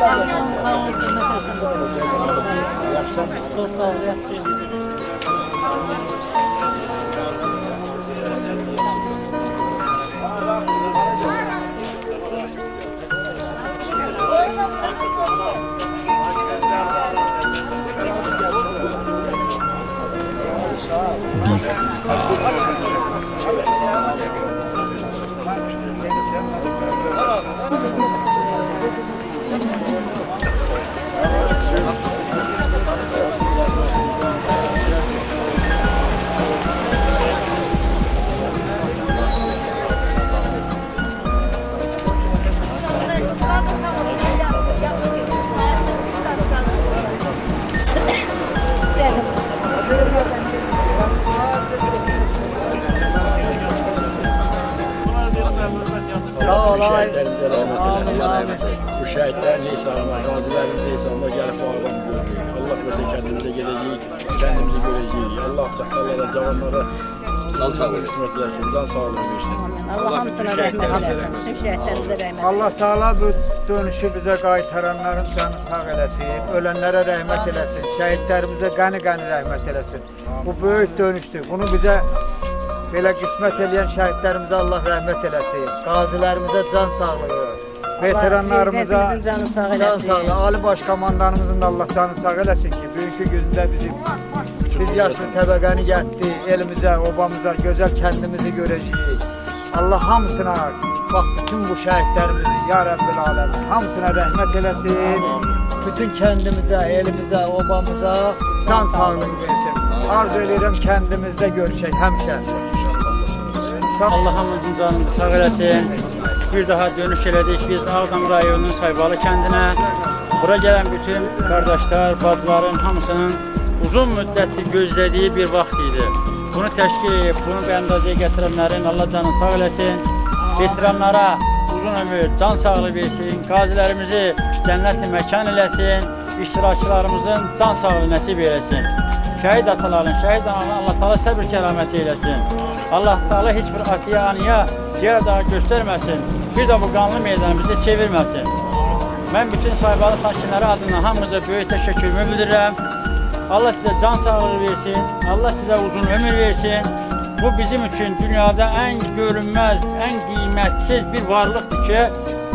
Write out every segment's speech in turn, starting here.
Sağ olun. Çok sağ olun. Sağ ol. Şehitlerimize rahmet eylesin. Bu şehitlerin insanlar, gazilerimize insanlar gelip bu ağlamı görüyor. Allah bize kendimize geleceğiz, kendimizi göreceğiz. Allah sakallara, cavanlara sağlık kısmet versin, can sağlığı versin. Allah hamısına rahmet eylesin. Bütün şehitlerimize rahmet Allah Teala bu dönüşü bize qaytaranların canı sağ eləsin, ölenlere rahmet eləsin, şehitlerimize qani rahmet eləsin. Bu büyük dönüştür. Bunu bize belə qismət eləyən şəhidlərimizə Allah rəhmət eləsin. Qazilərimizə can sağlığı, veteranlarımıza canı sağ can eləsin. sağlığı, Ali Baş Komandanımızın da Allah canı sağ eləsin ki, bugünkü gündə biz yaşlı təbəqəni getdi, elimizə, obamıza, gözəl kəndimizi görəcəyik. Allah hamısına, bax bütün bu şəhidlərimizi, Ya Rabbil Aləmin, hamısına rəhmət eləsin. Bütün kəndimizə, elimizə, obamıza can sağlığı versin. Arzu edirəm kəndimizdə görüşək həmişə. Allah hamımızın canını sağ eləsin. Bir daha dönüş elədik biz Ağdam rayonunun Saybalı kəndinə. Bura gələn bütün qardaşlar, bacıların hamısının uzun müddətli gözlədiyi bir vaxt idi. Bunu təşkil edib, bunu bəndazıya gətirənlərin Allah canını sağ eləsin. Veteranlara uzun ömür, can sağlığı versin. Qazilərimizi cənnət-i məkan eləsin. İştirakçılarımızın can sağlığı nəsib eləsin. Şəhid ataların, şəhid anaların Allah Teala səbir kəraməti eyləsin. Allah Teala heç bir atıya, anıya ciğer dağı göstərməsin. Bir də bu qanlı meydanı bizi çevirməsin. Mən bütün Saybalı sakinləri adından hamınıza böyük təşəkkürümü bildirirəm. Allah sizə can sağlığı versin, Allah sizə uzun ömür versin. Bu bizim üçün dünyada ən görünməz, ən qiymətsiz bir varlıqdır ki,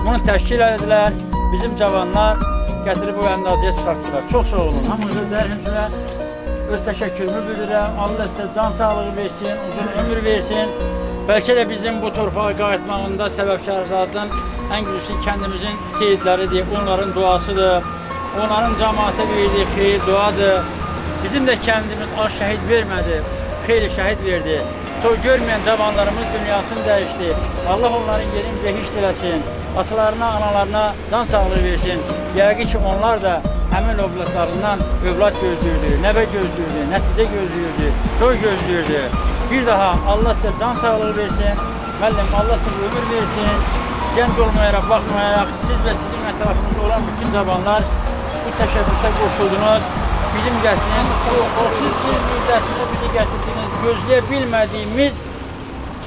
bunu təşkil edilər. Bizim cavanlar gətirib bu əndazıya çıxartdılar. Çox sağ olun. Hamınıza dərhəmsinə öz təşəkkürümü bildirirəm. Allah sizə can sağlığı versin, uzun ömür versin. Bəlkə də bizim bu torpağa qayıtmağında səbəbkarlardan ən güclüsü kəndimizin seyidləridir, onların duasıdır. Onların cəmaata verdiyi xeyir duadır. Bizim də kəndimiz az şəhid vermədi, xeyli şəhid verdi. Toy görməyən cavanlarımız dünyasını dəyişdi. Allah onların yerini behişt eləsin. Atalarına, analarına can sağlığı versin. Yəqin ki onlar da həmin övladlarından övlad gözləyirdi, nəvə gözləyirdi, nəticə gözləyirdi, toy gözləyirdi. Bir daha Allah sizə can sağlığı versin. Müəllim, Allah sizə ömür versin. Gənc olmayaraq, baxmayaraq siz və sizin ətrafınızda olan bütün cavanlar bu təşəbbüsə qoşuldunuz. Bizim gətirdiyimiz, o 31 müddətində bizi gətirdiyiniz, gözləyə bilmədiyimiz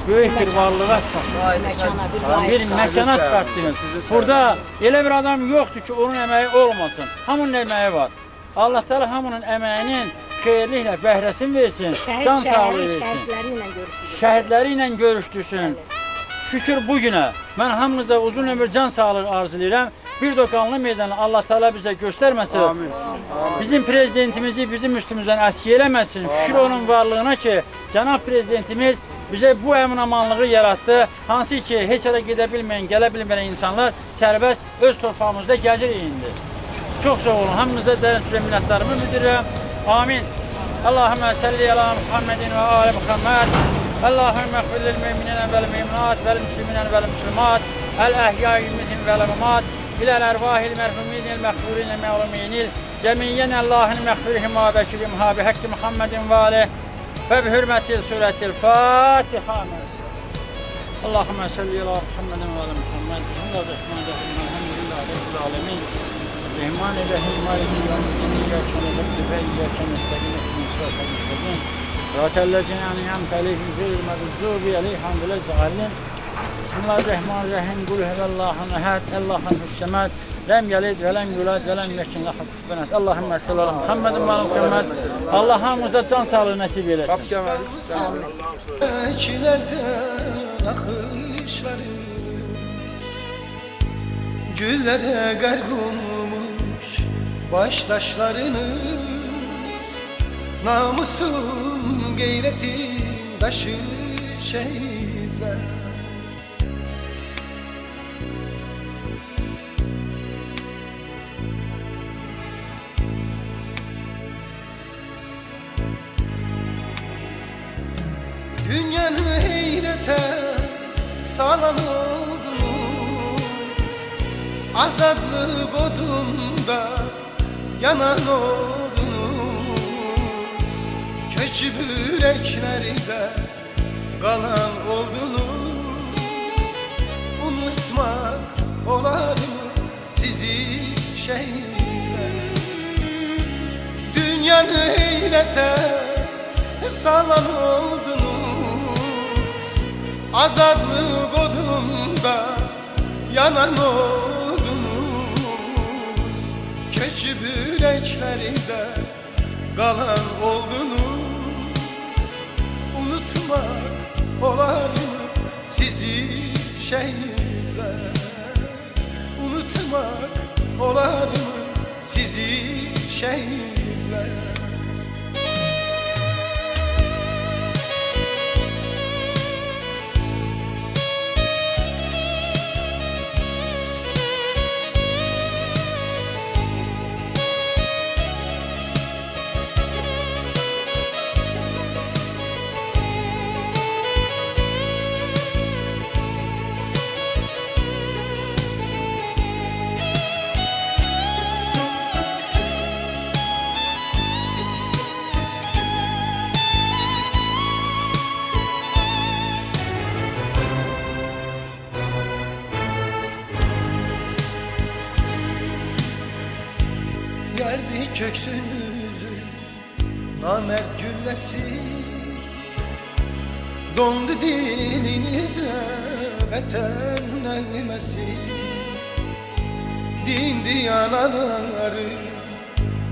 böyük bir varlığa çıxartdınız. Bir məkana çıxartdınız. Burada elə bir adam yoxdur ki, onun əməyi olmasın. Hamının əməyi var. Allah Teala hamının əməyinin xeyirliklə bəhrəsini versin, can sağlığı versin. Şəhidləri ilə görüşdürsün. Şükür bugünə mən hamınıza uzun ömür can sağlığı arzu edirəm. Bir dokanlı meydanı Allah Teala bizə göstərməsin. Bizim prezidentimizi bizim üstümüzdən əski eləməsin. Şükür onun varlığına ki, cənab prezidentimiz bizə bu əmin-amanlığı yarattı. Hansı ki, heç yerə gedə bilməyən, gələ bilməyən insanlar sərbəst öz torpağımızda gəzir indi. Çox sağ olun. Hamınıza dərin minnətlərimi bildirirəm. Amin. Allahümme salli ala Muhammedin ve ali Muhammed. Allahümme gfir lil müminine vel müminat vel müslimine vel müslimat. El ehyâi minhum vel emat. İlel ervahil merhuminil mehfurinil mevluminil. Cemiyen Allah'ın mehfirihima ve şibimha bi hakkı Muhammedin ve aleyh. Ve bi hürmetil suretil Fatiha. Allahümme salli ala Muhammedin ve ala Muhammed. Bismillahirrahmanirrahim. Elhamdülillahi Rabbil alemin. Rahmanirrahim. Maliki yevmiddin. İyyâke na'budu ve iyyâke nestaîn. Sıratal müstakîm. Sıratallezîne en'amte aleyhim gayril mağdûbi aleyhim ve lezzâlin. Bismillahirrahmanirrahim. Kul huvallahu ehad. Allahun samed. lem yelid ve lem yulad ve lem yekun lahu kufuven ahad. Allahümme salli ala Muhammedin ve ala Muhammed. Allah hamımıza can sağlığı nasip eylesin. Çilerden akışları güllere garg olmuş baştaşlarınız, namusun gayreti taşı şehitler. Dünyanı heyrete salan oldunuz, azadlık odunda yanan oldunuz. Köçüp yüreklerde kalan oldunuz. Unutmak olar mı sizi şehitler? Dünyanı heyrete salan oldunuz, azadlık odunda yanan oldunuz. Köçüp yüreklerde kalan oldunuz. Unutmak olar mı sizi şehitler? Unutmak olar mı sizi şehitler? Yerdi köksünüzü namert güllesi, dondu dininize vatan nevmesi. Din diyanaları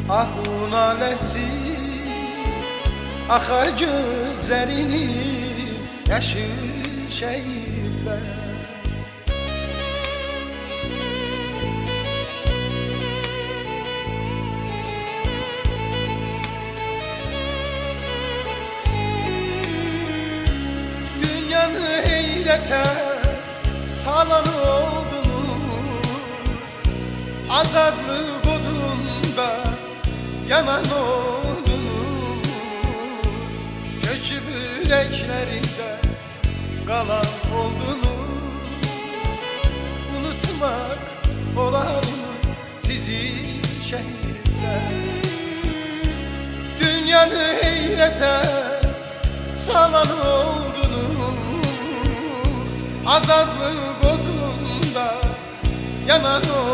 ahun alesi, akar gözlerini yaşı şehitler. Dünyanı heyrete salan oldunuz, azadlık odunda yanan oldunuz. Köçüp yüreklerinde kalan oldunuz. Unutmak olar mı sizi şehitler? Dünyanı heyrete salan oldunuz, azadlık odunda yanan oldunuz.